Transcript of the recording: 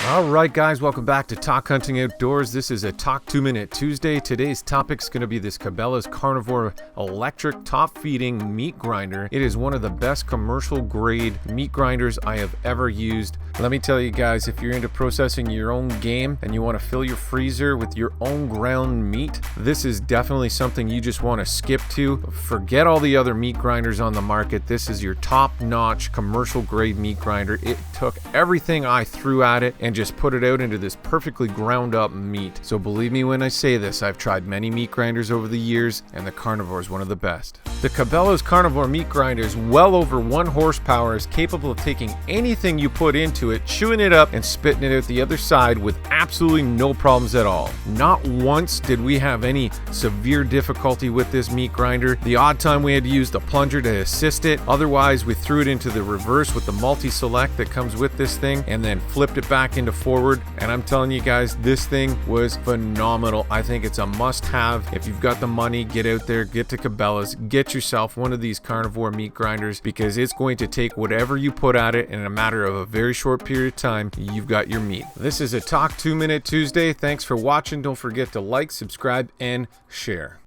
Alright guys, welcome back to TOC Hunting Outdoors. This is a TOC 2-Minute Tuesday. Today's topic is going to be this Cabella's Carnivore electric top feeding meat grinder. It is one of the best commercial grade meat grinders I have ever used. Let me tell you guys, if you're into processing your own game and you want to fill your freezer with your own ground meat, this is definitely something you just want to skip to. Forget all the other meat grinders on the market. This is your top-notch commercial grade meat grinder. It took everything I threw at it and just put it out into this perfectly ground up meat. So believe me when I say this, I've tried many meat grinders over the years and the Carnivore is one of the best. The Cabella's Carnivore meat grinder is well over 1 horsepower, is capable of taking anything you put into it, chewing it up and spitting it out the other side with absolutely no problems at all. Not once did we have any severe difficulty with this meat grinder. The odd time we had to use the plunger to assist it, otherwise we threw it into the reverse with the multi-select that comes with this thing and then flipped it back into forward, and I'm telling you guys, this thing was phenomenal. I think it's a must-have. If you've got the money, get out there, get to Cabella's, get yourself one of these Carnivore meat grinders, because it's going to take whatever you put at it, and in a matter of a very short period of time, you've got your meat. This is a TOC 2-Minute Tuesday. Thanks for watching. Don't forget to like, subscribe, and share.